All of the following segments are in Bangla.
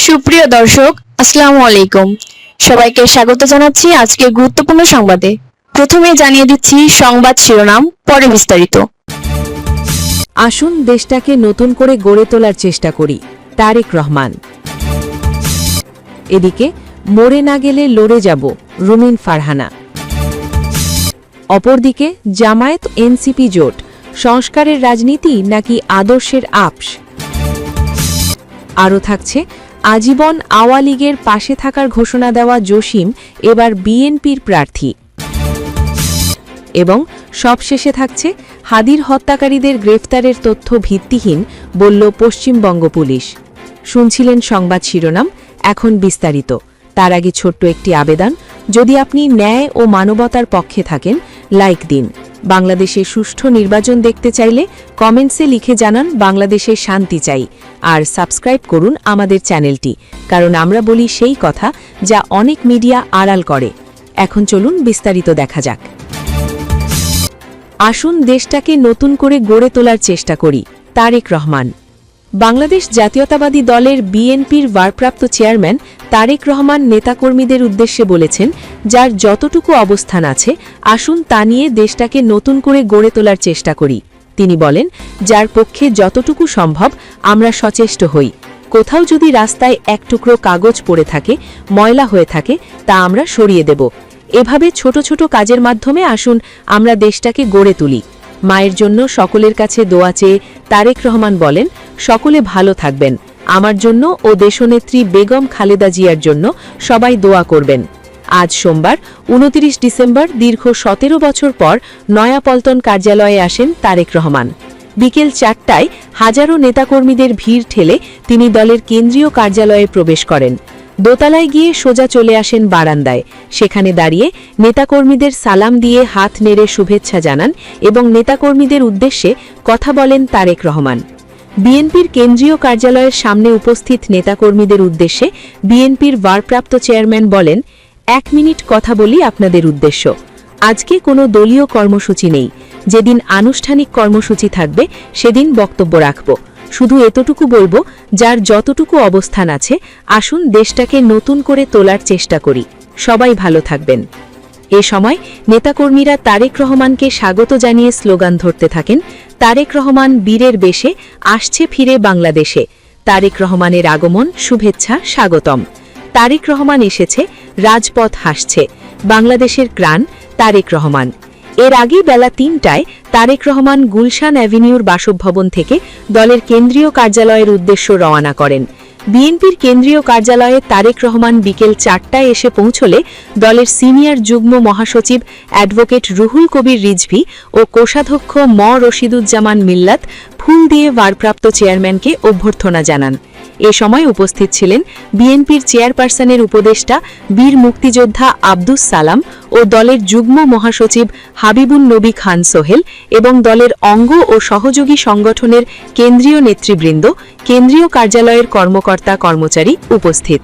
সুপ্রিয় দর্শক, আসসালামু আলাইকুম। সবাইকে স্বাগত জানাচ্ছি আজকে গুরুত্বপূর্ণ সংবাদে। প্রথমে জানিয়ে দিচ্ছি সংবাদ শিরোনাম, পরে বিস্তারিত। আসুন দেশটাকে নতুন করে গড়ে তোলার চেষ্টা করি, তারেক রহমান। এদিকে মরে না গেলে লড়ে যাব, রুমিন ফারহানা। অপরদিকে জামায়াত এনসিপি জোট, সংস্কারের রাজনীতি নাকি আদর্শের আপস। আরও থাকছে আজীবন আওয়ামী লীগের পাশে থাকার ঘোষণা দেওয়া জসিম এবার বিএনপির প্রার্থী। এবং সবশেষে থাকছে হাদির হত্যাকারীদের গ্রেফতারের তথ্য ভিত্তিহীন, বলল পশ্চিমবঙ্গ পুলিশ। শুনছিলেন সংবাদ শিরোনাম, এখন বিস্তারিত। তার আগে ছোট্ট একটি আবেদন, যদি আপনি ন্যায় ও মানবতার পক্ষে থাকেন, লাইক দিন। বাংলাদেশে সুষ্ঠু নির্বাচন দেখতে চাইলে কমেন্টসে লিখে জানান বাংলাদেশে শান্তি চাই, আর সাবস্ক্রাইব করুন আমাদের চ্যানেলটি, কারণ আমরা বলি সেই কথা যা অনেক মিডিয়া আড়াল করে। এখন চলুন বিস্তারিত দেখা যাক। আসুন দেশটাকে নতুন করে গড়ে তোলার চেষ্টা করি, তারেক রহমান। বাংলাদেশ জাতীয়তাবাদী দলের বিএনপির ভারপ্রাপ্ত চেয়ারম্যান তারেক রহমান নেতাকর্মীদের উদ্দেশ্যে বলেছেন, যার যতটুকু অবস্থান আছে আসুন তা নিয়ে দেশটাকে নতুন করে গড়ে তোলার চেষ্টা করি। তিনি বলেন, যার পক্ষে যতটুকু সম্ভব আমরা সচেষ্ট হই। কোথাও যদি রাস্তায় এক টুকরো কাগজ পড়ে থাকে, ময়লা হয়ে থাকে, তা আমরা সরিয়ে দেব। এভাবে ছোট ছোট কাজের মাধ্যমে আসুন আমরা দেশটাকে গড়ে তুলি। মায়ের জন্য সকলের কাছে দোয়া চেয়ে তারেক রহমান বলেন, সকলে ভালো থাকবেন। আমার জন্য ও দেশনেত্রী বেগম খালেদা জিয়ার জন্য সবাই দোয়া করবেন। আজ সোমবার ২৯ ডিসেম্বর দীর্ঘ ১৭ বছর পর নয়াপল্টন কার্যালয়ে আসেন তারেক রহমান। বিকেল ৪টায় হাজারো নেতাকর্মীদের ভিড় ঠেলে তিনি দলের কেন্দ্রীয় কার্যালয়ে প্রবেশ করেন। দোতলায় গিয়ে সোজা চলে আসেন বারান্দায়। সেখানে দাঁড়িয়ে নেতাকর্মীদের সালাম দিয়ে হাত নেড়ে শুভেচ্ছা জানান এবং নেতাকর্মীদের উদ্দেশ্যে কথা বলেন তারেক রহমান। বিএনপির কেন্দ্রীয় কার্যালয়ের সামনে উপস্থিত নেতাকর্মীদের উদ্দেশ্যে বিএনপির ভারপ্রাপ্ত চেয়ারম্যান বলেন, ১ মিনিট কথা বলি আপনাদের উদ্দেশ্য। আজকে কোনো দলীয় কর্মসূচি নেই। যেদিন আনুষ্ঠানিক কর্মসূচি থাকবে সেদিন বক্তব্য রাখব। শুধু এতটুকু বলবো, যার যতটুকু অবস্থান আছে আসুন দেশটাকে নতুন করে তোলার চেষ্টা করি। সবাই ভালো থাকবেন। এ সময় নেতাকর্মীরা তারেক রহমানকে স্বাগত জানিয়ে স্লোগান ধরতে থাকেন, তারেক রহমান বীরের বেশে আসছে ফিরে বাংলাদেশে। তারেক রহমানের আগমন, শুভেচ্ছা, স্বাগতম। তারেক রহমান এসেছে, রাজপথ হাসছে। বাংলাদেশের প্রাণ তারেক রহমান। এর আগে বেলা ৩টায় তারেক রহমান গুলশান অ্যাভিনিউর বাসভবন থেকে দলের কেন্দ্রীয় কার্যালয়ের উদ্দেশ্যে রওনা করেন। বিএনপির কেন্দ্রীয় কার্যালয়ে তারেক রহমান বিকেল ৪টায় এসে পৌঁছলে দলের সিনিয়র যুগ্ম মহাসচিব অ্যাডভোকেট রুহুল কবির রিজভী ও কোষাধ্যক্ষ রশিদুজ্জামান মিল্লাত ফুল দিয়ে ভারপ্রাপ্ত চেয়ারম্যানকে অভ্যর্থনা জানান। এ সময় উপস্থিত ছিলেন বিএনপির চেয়ারপারসনের উপদেষ্টা বীর মুক্তিযোদ্ধা আব্দুস সালাম ও দলের যুগ্ম মহাসচিব হাবিবুন নবী খান সোহেল এবং দলের অঙ্গ ও সহযোগী সংগঠনের কেন্দ্রীয় নেতৃবৃন্দ, কেন্দ্রীয় কার্যালয়ের কর্মকর্তা কর্মচারী উপস্থিত।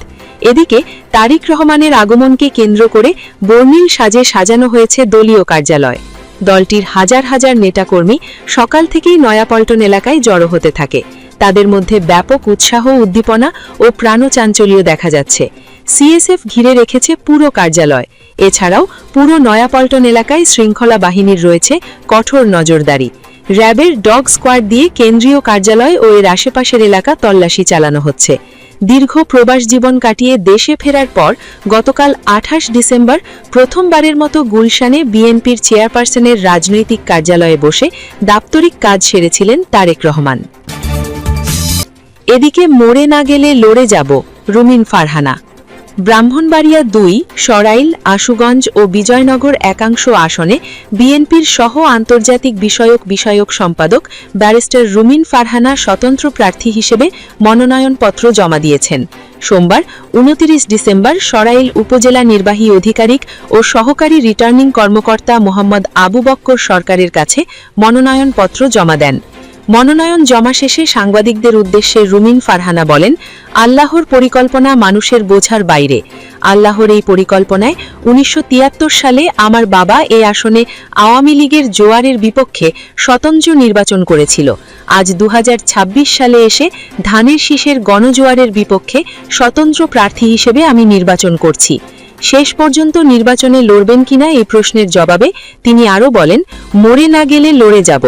এদিকে তারেক রহমানের আগমনকে কেন্দ্র করে বর্ণিল সাজে সাজানো হয়েছে দলীয় কার্যালয়। দলটির হাজার হাজার নেতাকর্মী সকাল থেকেই নয়াপল্টন এলাকায় জড়ো হতে থাকে। তাদের মধ্যে ব্যাপক উৎসাহ, উদ্দীপনা ও প্রাণচাঞ্চল্য দেখা যাচ্ছে। সিএসএফ ঘিরে রেখেছে পুরো কার্যালয়। এছাড়াও পুরো নয়াপল্টন এলাকায় শৃঙ্খলা বাহিনীর রয়েছে কঠোর নজরদারি। র্যাবের ডগ স্কোয়াড দিয়ে কেন্দ্রীয় কার্যালয় ও এর আশেপাশের এলাকা তল্লাশি চালানো হচ্ছে। দীর্ঘ প্রবাস জীবন কাটিয়ে দেশে ফেরার পর গতকাল ২৮ ডিসেম্বর প্রথমবারের মতো গুলশানে বিএনপির চেয়ারপারসনের রাজনৈতিক কার্যালয়ে বসে দাপ্তরিক কাজ সেরেছিলেন তারেক রহমান। এদিকে মরে না গেলে লড়ে যাব, রুমিন ফারহানা। ব্রাহ্মণবাড়িয়া ২, সরাইল, আশুগঞ্জ ও বিজয়নগর একাংশ আসনে বিএনপির সহ আন্তর্জাতিক বিষয়ক সম্পাদক ব্যারিস্টার রুমিন ফারহানা স্বতন্ত্র প্রার্থী হিসেবে মনোনয়নপত্র জমা দিয়েছেন। সোমবার ২৯ ডিসেম্বর সরাইল উপজেলা নির্বাহী আধিকারিক ও সহকারী রিটার্নিং কর্মকর্তা মোহাম্মদ আবু বক্কর সরকারের কাছে মনোনয়নপত্র জমা দেন। মনোনয়ন জমা শেষে সাংবাদিকদের উদ্দেশ্যে রুমিন ফারহানা বলেন, আল্লাহর পরিকল্পনা মানুষের বোঝার বাইরে। আল্লাহর এই পরিকল্পনায় 1973 সালে আমার বাবা এই আসনে আওয়ামী লীগের জোয়ারের বিপক্ষে স্বতন্ত্র নির্বাচন করেছিল। আজ 2026 সালে এসে ধানের শীষের গণজোয়ারের বিপক্ষে স্বতন্ত্র প্রার্থী হিসেবে আমি নির্বাচন করছি। শেষ পর্যন্ত নির্বাচনে লড়বেন কিনা এই প্রশ্নের জবাবে তিনি আরও বলেন, মরে না গেলে লড়ে যাব।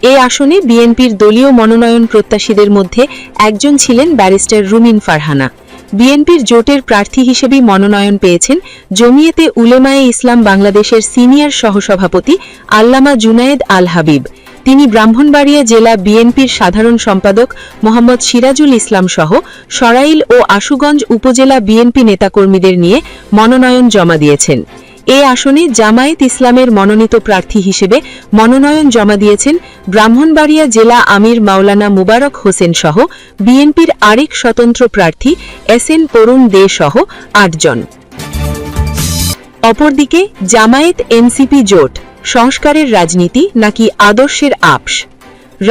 এই আসনে বিএনপির দলীয় মনোনয়ন প্রত্যাশীদের মধ্যে একজন ছিলেন ব্যারিস্টার রুমিন ফারহানা। বিএনপির জোটের প্রার্থী হিসেবে মনোনয়ন পেয়েছেন জমিয়েতে উলেমায়ে ইসলাম বাংলাদেশের সিনিয়র সহসভাপতি আল্লামা জুনায়েদ আল হাবিব। তিনি ব্রাহ্মণবাড়িয়া জেলা বিএনপির সাধারণ সম্পাদক মোহাম্মদ সিরাজুল ইসলাম সহ সরাইল ও আশুগঞ্জ উপজেলা বিএনপি নেতাকর্মীদের নিয়ে মনোনয়ন জমা দিয়েছেন। এই আসনে জামায়াত ইসলামের মনোনীত প্রার্থী হিসেবে মনোনয়ন জমা দিয়েছেন ব্রাহ্মণবাড়িয়া জেলা আমির মাওলানা মুবারক হোসেন সহ বিএনপির আরেক স্বতন্ত্র প্রার্থী এসএন তরুণ দে সহ ৮ জন। অপরদিকে জামায়াত এনসিপি জোট সংস্কারের রাজনীতি নাকি আদর্শের আপস?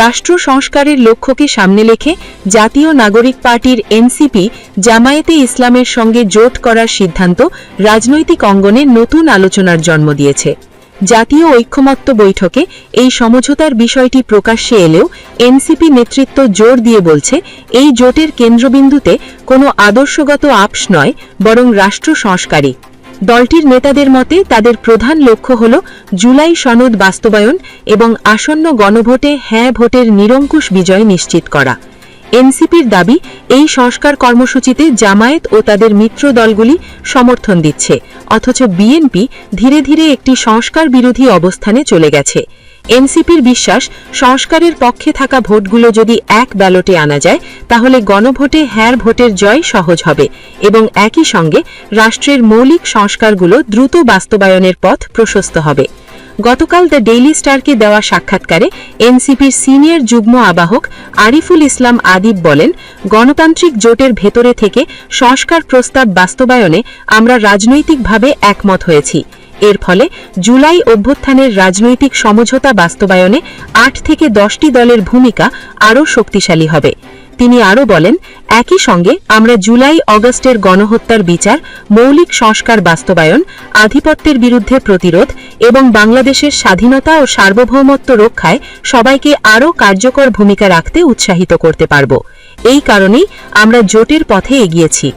রাষ্ট্র সংস্কারের লক্ষ্যকে সামনে রেখে জাতীয় নাগরিক পার্টির এনসিপি জামায়াতে ইসলামের সঙ্গে জোট করার সিদ্ধান্ত রাজনৈতিক অঙ্গনে নতুন আলোচনার জন্ম দিয়েছে। জাতীয় ঐক্যমত্য বৈঠকে এই সমঝোতার বিষয়টি প্রকাশ্যে এলেও এনসিপি নেতৃত্ব জোর দিয়ে বলছে, এই জোটের কেন্দ্রবিন্দুতে কোনো আদর্শগত আপস নয়, বরং রাষ্ট্র সংস্কারই। দলটির নেতাদের মতে তাদের প্রধান লক্ষ্য হল জুলাই সনদ বাস্তবায়ন এবং আসন্ন গণভোটে হ্যাঁ ভোটের নিরঙ্কুশ বিজয় নিশ্চিত করা। এনসিপির দাবি, এই সংস্কার কর্মসূচিতে জামায়াত ও তাদের মিত্র দলগুলি সমর্থন দিচ্ছে, অথচ বিএনপি ধীরে ধীরে একটি সংস্কার বিরোধী অবস্থানে চলে গেছে। এনসিপির বিশ্বাস, সংস্কারের পক্ষে থাকা ভোটগুলো যদি এক ব্যালটে আনা যায় তাহলে গণভোটে হ্যাঁ ভোটের জয় সহজ হবে এবং একই সঙ্গে রাষ্ট্রের মৌলিক সংস্কারগুলো দ্রুত বাস্তবায়নের পথ প্রশস্ত হবে। গতকাল দ্য ডেইলি স্টারকে দেওয়া সাক্ষাৎকারে এনসিপির সিনিয়র যুগ্ম আবাহক আরিফুল ইসলাম আদিব বলেন, গণতান্ত্রিক জোটের ভেতরে থেকে সংস্কার প্রস্তাব বাস্তবায়নে আমরা রাজনৈতিকভাবে একমত হয়েছি। এর ফলে জুলাই অভ্যুত্থানের রাজনৈতিক সমঝোতা বাস্তবায়নে ৮ থেকে 10টি দলের ভূমিকা আরও শক্তিশালী হবে। তিনি আরও বলেন, একই সঙ্গে আমরা জুলাই অগস্টের গণহত্যার বিচার, মৌলিক সংস্কার বাস্তবায়ন, আধিপত্যের বিরুদ্ধে প্রতিরোধ এবং বাংলাদেশের স্বাধীনতা ও সার্বভৌমত্ব রক্ষায় সবাইকে আরও কার্যকর ভূমিকা রাখতে উৎসাহিত করতে পারব। এই কারণেই আমরা জোটের পথে এগিয়েছি।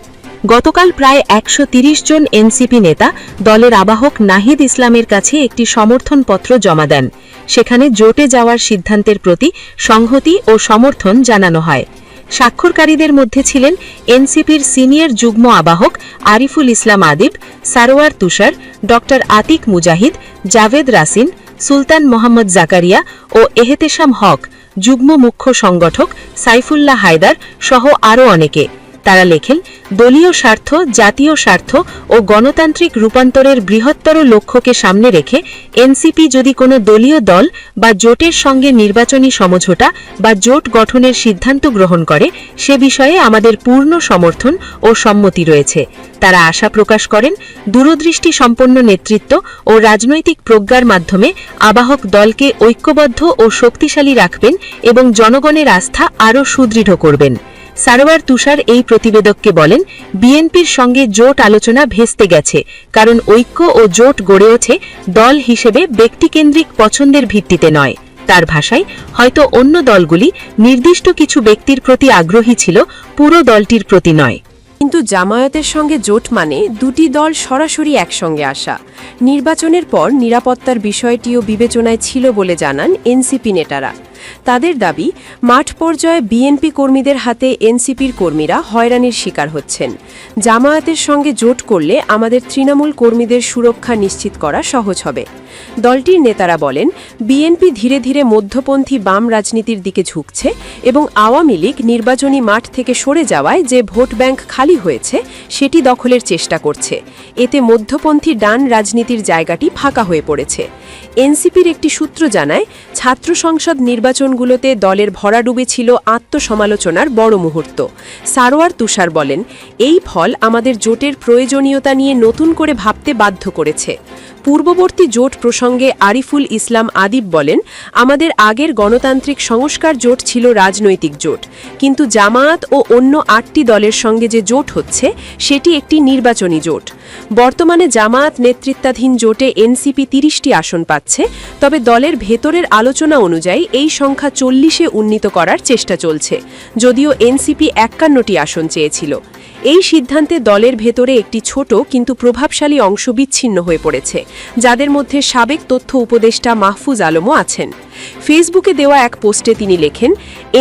গতকাল প্রায় ১৩০ জন এনসিপি নেতা দলের আবাহক নাহিদ ইসলামের কাছে একটি সমর্থনপত্র জমা দেন। সেখানে জোটে যাওয়ার সিদ্ধান্তের প্রতি সংহতি ও সমর্থন জানানো হয়। স্বাক্ষরকারীদের মধ্যে ছিলেন এনসিপির সিনিয়র যুগ্ম আবাহক আরিফুল ইসলাম আদিব, সারোয়ার তুষার, ডক্টর আতিক মুজাহিদ, জাভেদ রাসিন, সুলতান মোহাম্মদ জাকারিয়া ও এহতেশাম হক, যুগ্ম মুখ্য সংগঠক সাইফুল্লাহ হায়দার সহ আরও অনেকে। তারা লেখেন, দলীয় স্বার্থ, জাতীয় স্বার্থ ও গণতান্ত্রিক রূপান্তরের বৃহত্তর লক্ষ্যকে সামনে রেখে এনসিপি যদি কোনো দলীয় দল বা জোটের সঙ্গে নির্বাচনী সমঝোতা বা জোট গঠনের সিদ্ধান্ত গ্রহণ করে, সে বিষয়ে আমাদের পূর্ণ সমর্থন ও সম্মতি রয়েছে। তারা আশা প্রকাশ করেন, দূরদৃষ্টি সম্পন্ন নেতৃত্ব ও রাজনৈতিক প্রজ্ঞার মাধ্যমে আবাহক দলকে ঐক্যবদ্ধ ও শক্তিশালী রাখবেন এবং জনগণের আস্থা আরও সুদৃঢ় করবেন। সারোয়ার তুষার এই প্রতিবেদককে বলেন, বিএনপির সঙ্গে জোট আলোচনা ভেস্তে গেছে, কারণ ঐক্য ও জোট গড়ে ওঠে দল হিসেবে ব্যক্তিকেন্দ্রিক পছন্দের ভিত্তিতে নয়। তার ভাষায়, হয়তো অন্য দলগুলি নির্দিষ্ট কিছু ব্যক্তির প্রতি আগ্রহী ছিল, পুরো দলটির প্রতি নয়। কিন্তু জামায়াতের সঙ্গে জোট মানে দুটি দল সরাসরি একসঙ্গে আসা। নির্বাচনের পর নিরাপত্তার বিষয়টিও বিবেচনায় ছিল বলে জানান এনসিপি নেতারা। তাদের দাবি, মাঠ পর্যায়ে বিএনপি কর্মীদের হাতে এনসিপির কর্মীরা হয়রানির শিকার হচ্ছেন। জামায়াতের সঙ্গে জোট করলে আমাদের তৃণমূল কর্মীদের সুরক্ষা নিশ্চিত করা সহজ হবে। দলটির নেতারা বলেন, বিএনপি ধীরে ধীরে মধ্যপন্থী বাম রাজনীতির দিকে ঝুঁকছে এবং আওয়ামী লীগ নির্বাচনী মাঠ থেকে সরে যাওয়ায় যে ভোট ব্যাংক খালি হয়েছে সেটি দখলের চেষ্টা করছে। এতে মধ্যপন্থী ডান রাজনীতির জায়গাটি ফাঁকা হয়ে পড়েছে। এনসিপির একটি সূত্র জানায়, ছাত্র সংসদ নির্বাচনগুলোতে দলের ভরাডুবি ছিল আত্মসমালোচনার বড় মুহূর্ত। সারোয়ার তুষার বলেন, এই ফল আমাদের জোটের প্রয়োজনীয়তা নিয়ে নতুন করে ভাবতে বাধ্য করেছে। পূর্ববর্তী জোট প্রসঙ্গে আরিফুল ইসলাম আদিব বলেন, আমাদের আগের গণতান্ত্রিক সংস্কার জোট ছিল রাজনৈতিক জোট, কিন্তু জামায়াত ও অন্য 8টি দলের সঙ্গে যে জোট হচ্ছে সেটি একটি নির্বাচনী জোট। বর্তমানে জামায়াত নেতৃত্বাধীন জোটে এনসিপি 30টি আসন পাচ্ছে, তবে দলের ভেতরের আলোচনা অনুযায়ী এই সংখ্যা 40-এ উন্নীত করার চেষ্টা চলছে, যদিও এনসিপি 51টি আসন চেয়েছিল। এই সিদ্ধান্তে দলের ভেতরে একটি ছোট কিন্তু প্রভাবশালী অংশ বিচ্ছিন্ন হয়ে পড়েছে, যাদের মধ্যে সাবেক তথ্য উপদেষ্টা মাহফুজ আলমও আছেন। ফেসবুকে দেওয়া এক পোস্টে তিনি লেখেন,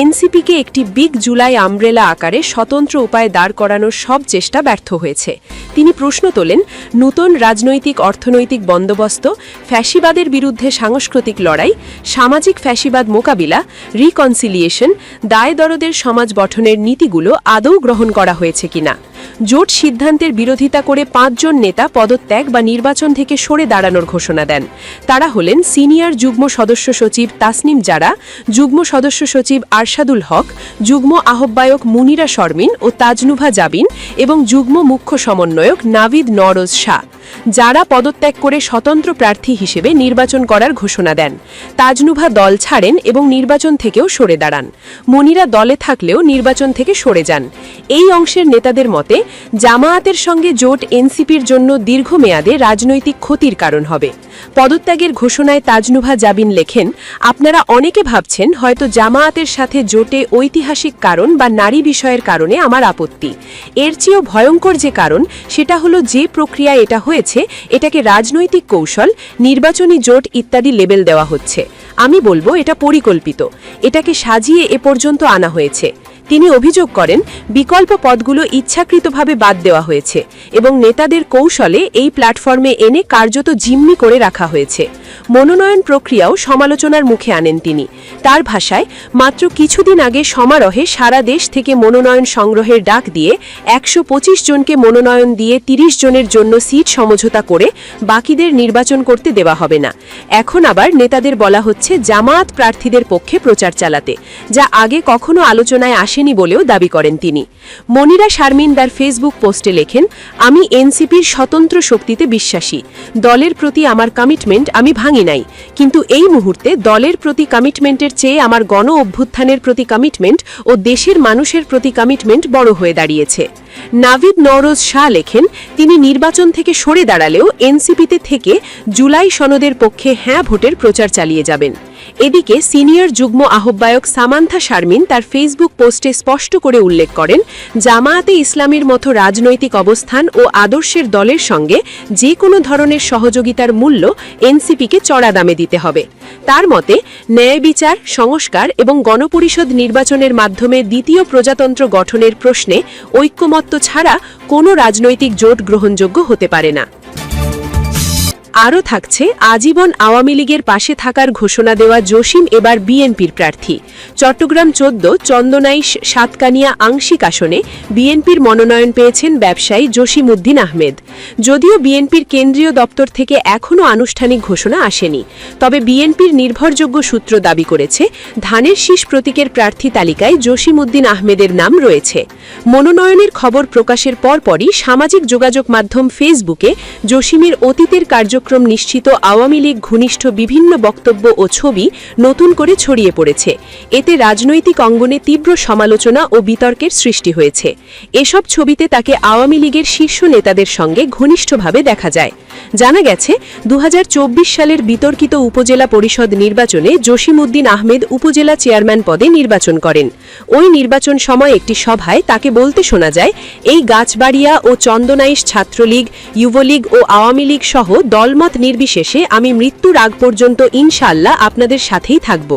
এনসিপিকে একটি বিগ জুলাই আমব্রেলা আকারে স্বতন্ত্র উপায়ে দাঁড় করানোর সব চেষ্টা ব্যর্থ হয়েছে। তিনি প্রশ্ন তোলেন, নূতন রাজনৈতিক অর্থনৈতিক বন্দোবস্ত, ফ্যাসিবাদের বিরুদ্ধে সাংস্কৃতিক লড়াই, সামাজিক ফ্যাসিবাদ মোকাবিলা, রিকনসিলিয়েশন, দায় দরদের সমাজ গঠনের নীতিগুলো আদৌ গ্রহণ করা হয়েছে কিনা। জোট সিদ্ধান্তের বিরোধিতা করে 5 জন নেতা পদত্যাগ বা নির্বাচন থেকে সরে দাঁড়ানোর ঘোষণা দেন। তারা হলেন সিনিয়র যুগ্ম সদস্য সচিব তাসনিম জারা, যুগ্ম সদস্য সচিব আরশাদুল হক, যুগ্ম আহ্বায়ক মুনিরা শর্মিন ও তাজনুভা জাবিন এবং যুগ্ম মুখ্য সমন্বয়ক নাভিদ নওরোজ শাহ। যারা পদত্যাগ করে স্বতন্ত্র প্রার্থী হিসেবে নির্বাচন করার ঘোষণা দেন। তাজনুভা দল ছাড়েন এবং নির্বাচন থেকেও সরে দাঁড়ান। মুনিরা দলে থাকলেও নির্বাচন থেকে সরে যান। এই অংশের নেতাদের মতে জামায়াতের সঙ্গে জোট এনসিপির জন্য দীর্ঘমেয়াদে রাজনৈতিক ক্ষতির কারণ হবে। পদত্যাগের ঘোষণায় তাজনুভা জাবিন লেখেন, আপনারা অনেকে ভাবছেন হয়তো জামায়াতের সাথে জোটে ঐতিহাসিক কারণ বা নারী বিষয়ের কারণে আমার আপত্তি। এর চেয়েও ভয়ঙ্কর যে কারণ সেটা হলো যে প্রক্রিয়ায় এটা হয়েছে এটাকে রাজনৈতিক কৌশল, নির্বাচনী জোট ইত্যাদি লেবেল দেওয়া হচ্ছে। আমি বলবো এটা পরিকল্পিত, এটাকে সাজিয়ে এ পর্যন্ত আনা হয়েছে। তিনি অভিযোগ করেন, বিকল্প পদগুলো ইচ্ছাকৃতভাবে বাদ দেওয়া হয়েছে এবং নেতাদের কৌশলে এই প্ল্যাটফর্মে এনে কার্যত জিম্মি করে রাখা হয়েছে। মনোনয়ন প্রক্রিয়াও সমালোচনার মুখে আনেন তিনি। তার ভাষায়, মাত্র কিছুদিন আগে সমারোহে সারা দেশ থেকে মনোনয়ন সংগ্রহের ডাক দিয়ে 125 জনকে মনোনয়ন দিয়ে 30 জনের জন্য সিট সমঝোতা করে বাকিদের নির্বাচন করতে দেওয়া হবে না। এখন আবার নেতাদের বলা হচ্ছে জামায়াত প্রার্থীদের পক্ষে প্রচার চালাতে, যা আগে কখনো আলোচনায় আসেনি বলেও দাবি করেন তিনি। মনিরা শারমিন তার ফেসবুক পোস্টে লেখেন, আমি এনসিপির স্বতন্ত্র শক্তিতে বিশ্বাসী। দলের প্রতি আমার কমিটমেন্ট আমি ভাঙি নাই, কিন্তু এই মুহূর্তে দলের প্রতি কমিটমেন্টের চেয়ে আমার গণ অভ্যুত্থানের প্রতি কমিটমেন্ট ও দেশের মানুষের প্রতি কমিটমেন্ট বড় হয়ে দাঁড়িয়েছে। নাভিদ নওরোজ শাহ লেখেন, তিনি নির্বাচন থেকে সরে দাঁড়ালেও এনসিপিতে থেকে জুলাই সনদের পক্ষে হ্যাঁ ভোটের প্রচার চালিয়ে যাবেন। এদিকে সিনিয়র যুগ্ম আহ্বায়ক সামান্থা শারমিন তার ফেসবুক পোস্টে স্পষ্ট করে উল্লেখ করেন, জামায়াতে ইসলামীর মতো রাজনৈতিক অবস্থান ও আদর্শের দলের সঙ্গে যে কোনো ধরনের সহযোগিতার মূল্য এনসিপিকে চড়া দামে দিতে হবে। তার মতে, ন্যায় বিচার, সংস্কার এবং গণপরিষদ নির্বাচনের মাধ্যমে দ্বিতীয় প্রজাতন্ত্র গঠনের প্রশ্নে ঐক্যমত্য ছাড়া কোনো রাজনৈতিক জোট গ্রহণযোগ্য হতে পারে না। আরও থাকছে, আজীবন আওয়ামী লীগের পাশে থাকার ঘোষণা দেওয়া জসিম এবার বিএনপির প্রার্থী। চট্টগ্রাম 14 চন্দনাইশ সাতকানিয়া আংশিক আসনে বিএনপির মনোনয়ন পেয়েছেন ব্যবসায়ী জসিম উদ্দিন আহমেদ। যদিও বিএনপির কেন্দ্রীয় দপ্তর থেকে এখনও আনুষ্ঠানিক ঘোষণা আসেনি, তবে বিএনপির নির্ভরযোগ্য সূত্র দাবি করেছে ধানের শীষ প্রতীকের প্রার্থী তালিকায় জসিম উদ্দিন আহমেদের নাম রয়েছে। মনোনয়নের খবর প্রকাশের পরপরই সামাজিক যোগাযোগ মাধ্যম ফেসবুকে জসিমের অতীতের কার্যক্রম নিশ্চিত আওয়ামী লীগ ঘনিষ্ঠ বিভিন্ন বক্তব্য ও ছবি নতুন করে ছড়িয়ে পড়েছে। এতে রাজনৈতিক অঙ্গনে তীব্র সমালোচনা ও বিতর্কের সৃষ্টি হয়েছে। এসব ছবিতে তাকে আওয়ামী লীগের শীর্ষ নেতাদের সঙ্গে ঘনিষ্ঠভাবে দেখা যায়। জানা গেছে, 2024 সালের বিতর্কিত উপজেলা পরিষদ নির্বাচনে জসিম উদ্দিন আহমেদ উপজেলা চেয়ারম্যান পদে নির্বাচন করেন। ওই নির্বাচন সময় একটি সভায় তাকে বলতে শোনা যায়, এই গাছবাড়িয়া ও চন্দনাইশ ছাত্রলীগ, যুবলীগ ও আওয়ামী লীগ সহ দলমত নির্বিশেষে আমি মৃত্যুর আগ পর্যন্ত ইনশাআল্লাহ আপনাদের সাথেই থাকব।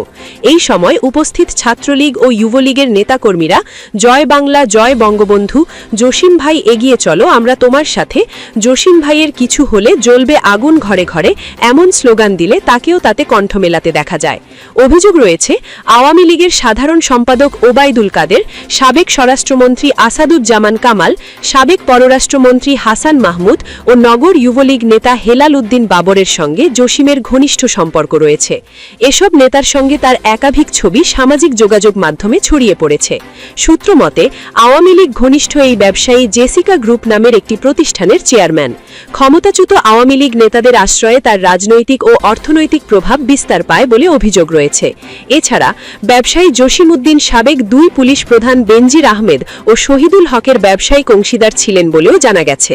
এই সময় উপস্থিত ছাত্রলীগ ও যুবলীগের নেতাকর্মীরা জয় বাংলা, জয় বঙ্গবন্ধু, জসিম ভাই এগিয়ে চলো, আমরা তোমার সাথে, জসিম ভাইয়ের কিছু হলে জ্বলবে আগুন ঘরে ঘরে এমন স্লোগান দিলে তাকেও তাতে কণ্ঠ মেলাতে দেখা যায়। অভিযোগ রয়েছে, আওয়ামী লীগের সাধারণ সম্পাদক ওবায়দুল কাদের, সাবেক স্বরাষ্ট্রমন্ত্রী আসাদুজ্জামান কামাল, সাবেক পররাষ্ট্রমন্ত্রী হাসান মাহমুদ ও নগর যুবলীগ নেতা হেলাল জসিমউদ্দিন বাবরের সঙ্গে জসিমের ঘনিষ্ঠ সম্পর্ক রয়েছে। এসব নেতার সঙ্গে তার একাধিক ছবি সামাজিক যোগাযোগ মাধ্যমে ছড়িয়ে পড়েছে। সূত্র মতে আওয়ামী লীগ ঘনিষ্ঠ এই ব্যবসায়ী জেসিকা গ্রুপ নামের একটি প্রতিষ্ঠানের চেয়ারম্যান। ক্ষমতাচ্যুত আওয়ামী লীগ নেতাদের আশ্রয়ে তার রাজনৈতিক ও অর্থনৈতিক প্রভাব বিস্তার পায় বলে অভিযোগ রয়েছে। এছাড়া ব্যবসায়ী জসিমউদ্দিন সাবেক 2 পুলিশ প্রধান বেনজির আহমেদ ও শহীদুল হকের ব্যবসায়িক অংশীদার ছিলেন বলেও জানা গেছে।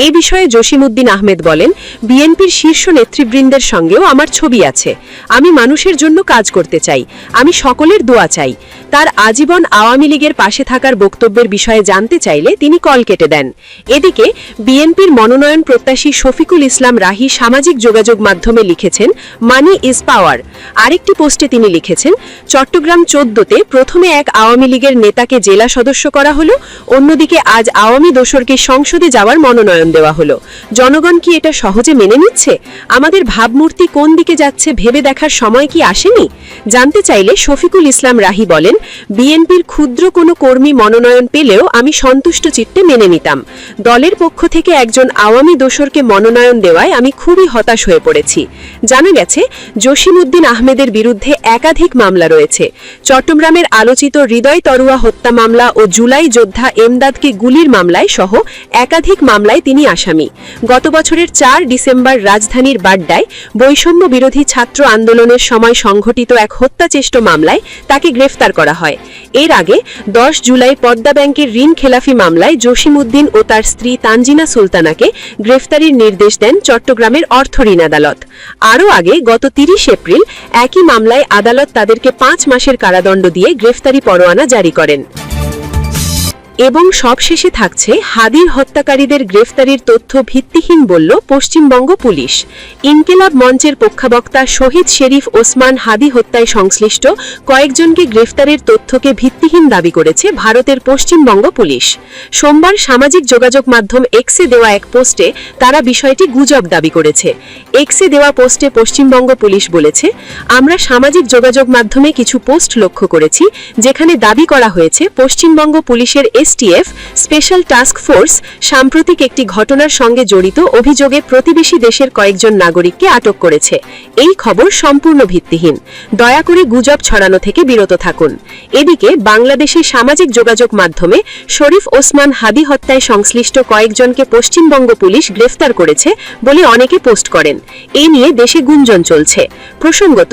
এ বিষয়ে জসিমউদ্দিন আহমেদ বলেন, বিএনপির শীর্ষ নেতৃবৃন্দের সঙ্গেও আমার ছবি আছে। আমি মানুষের জন্য কাজ করতে চাই, আমি সকলের দোয়া চাই। তার আজীবন আওয়ামী লীগের পাশে থাকার বক্তব্যের বিষয়ে জানতে চাইলে তিনি কল কেটে দেন। এদিকে বিএনপির মনোনয়ন প্রত্যাশী শফিকুল ইসলাম রাহি সামাজিক যোগাযোগ মাধ্যমে লিখেছেন, মানি ইজ পাওয়ার। আরেকটি পোস্টে তিনি লিখেছেন, চট্টগ্রাম 14তে প্রথমে এক আওয়ামী লীগের নেতাকে জেলা সদস্য করা হলো, অন্যদিকে আজ আওয়ামী দোসরকে সংসদে যাওয়ার মনোনয়ন দেওয়া হলো। জনগণ কি এটা সহজে মেনে নিচ্ছে? আমাদের ভাবমূর্তি কোন দিকে যাচ্ছে ভেবে দেখার সময় কি আসেনি? জানতে চাইলে শফিকুল ইসলাম রাহি বলেন, বিএনপির ক্ষুদ্র কোনো কর্মী মনোনয়ন পেলেও আমি সন্তুষ্ট চিত্তে মেনে নিতাম। দলের পক্ষ থেকে একজন আওয়ামী দোসরকে মনোনয়ন দেওয়ায় আমি খুবই হতাশ হয়ে পড়েছি। জানা গেছে জসিমউদ্দিন আহমেদের বিরুদ্ধে একাধিক মামলা রয়েছে। চট্টগ্রামের আলোচিত হৃদয় তরুয়া হত্যা মামলা ও জুলাই যোদ্ধা এমদাদকে গুলির মামলায় সহ একাধিক মামলায় তিনি আসামি। গত বছরের 4 ডিসেম্বর রাজধানীর বাড্ডায় বৈষম্য বিরোধী ছাত্র আন্দোলনের সময় সংঘটিত এক হত্যাচেষ্ট মামলায় তাকে গ্রেফতার করা হয়। এর আগে 10 জুলাই পদ্মা ব্যাংকের ঋণ খেলাফি মামলায় জসিমউদ্দিন ও তার স্ত্রী তানজিনা সুলতানাকে গ্রেফতারির নির্দেশ দেন চট্টগ্রামের অর্থ ঋণ আদালত। আরও আগে গত 30 এপ্রিল একই মামলায় আদালত তাদেরকে 5 মাসের কারাদণ্ড দিয়ে গ্রেফতারি পরোয়ানা জারি করেন। এবং সবশেষে থাকছে হাদির হত্যাকারীদের গ্রেফতারির তথ্য ভিত্তিহীন বলল পশ্চিমবঙ্গ পুলিশ। ইনকিলাব মঞ্চের পক্ষাবক্তা শহীদ শেরিফ ওসমান হাদি হত্যায় সংশ্লিষ্ট কয়েকজনকে গ্রেফতারের তথ্যকে ভিত্তিহীন দাবি করেছে ভারতের পশ্চিমবঙ্গ পুলিশ। সোমবার সামাজিক যোগাযোগ মাধ্যম এক্সে দেওয়া এক পোস্টে তারা বিষয়টি গুজব দাবি করেছে। এক্সে দেওয়া পোস্টে পশ্চিমবঙ্গ পুলিশ বলেছে, আমরা সামাজিক যোগাযোগ মাধ্যমে কিছু পোস্ট লক্ষ্য করেছি যেখানে দাবি করা হয়েছে পশ্চিমবঙ্গ পুলিশের এসটিএফ স্পেশাল টাস্ক ফোর্স সাম্প্রতিক একটি ঘটনার সঙ্গে জড়িত অভিযোগে প্রতিবেশী দেশের কয়েকজন নাগরিককে আটক করেছে। এই খবর সম্পূর্ণ ভিত্তিহীন। দয়া করে গুজব ছড়ানো থেকে বিরত থাকুন। এদিকে বাংলাদেশে সামাজিক যোগাযোগ মাধ্যমে শরীফ ওসমান হাদি হত্যায় সংশ্লিষ্ট কয়েকজনকে পশ্চিমবঙ্গ পুলিশ গ্রেফতার করেছে বলে অনেকে পোস্ট করেন। এ নিয়ে দেশে গুঞ্জন চলছে। প্রসঙ্গত,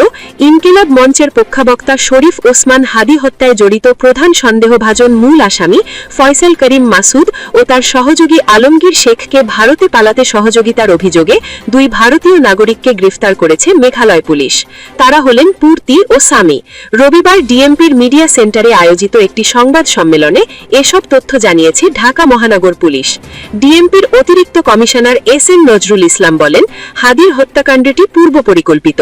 ইনকিলাব মঞ্চের পক্ষাবক্তা শরীফ ওসমান হাদি হত্যায় জড়িত প্রধান সন্দেহভাজন মূল আসামি ফয়সাল করিম মাসুদ ও তার সহযোগী আলমগীর শেখকে ভারতে পালাতে সহযোগিতার অভিযোগে 2 ভারতীয় নাগরিককে গ্রেফতার করেছে মেঘালয় পুলিশ। তারা হলেন পূর্তি ও সামি। রবিবার ডিএমপির মিডিয়া সেন্টারে আয়োজিত একটি সংবাদ সম্মেলনে এসব তথ্য জানিয়েছে ঢাকা মহানগর পুলিশ। ডিএমপির অতিরিক্ত কমিশনার এস.এন. নজরুল ইসলাম বলেন, হাদির হত্যাকাণ্ডটি পূর্ব পরিকল্পিত।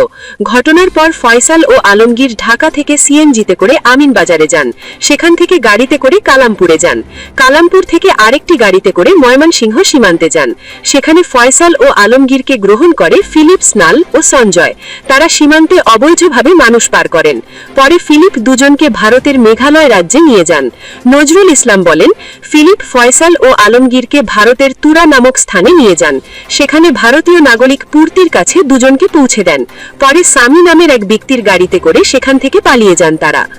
ঘটনার পর ফয়সাল ও আলমগীর ঢাকা থেকে সিএনজিতে করে আমিনবাজারে যান, সেখান থেকে গাড়িতে করে কালামপুরে যান, কালামপুর থেকে আরেকটি গাড়িতে করে ময়মনসিংহ সীমান্তে যান। সেখানে ফয়সাল ও আলমগীরকে গ্রহণ করে ফিলিপ স্নাল ও সঞ্জয়। তারা সীমান্তে অবৈধভাবে মানুষ পার করেন। পরে ফিলিপ দুজনকে ভারতের মেঘালয় রাজ্যে নিয়ে যান। নজরুল ইসলাম বলেন, ফিলিপ ফয়সাল ও আলমগীরকে ভারতের তুরা নামক স্থানে নিয়ে যান। সেখানে ভারতীয় নাগরিক পূর্তির কাছে দুজনকে পৌঁছে দেন। পরে সামি নামের এক ব্যক্তির গাড়িতে করে সেখান থেকে পালিয়ে যান তারা।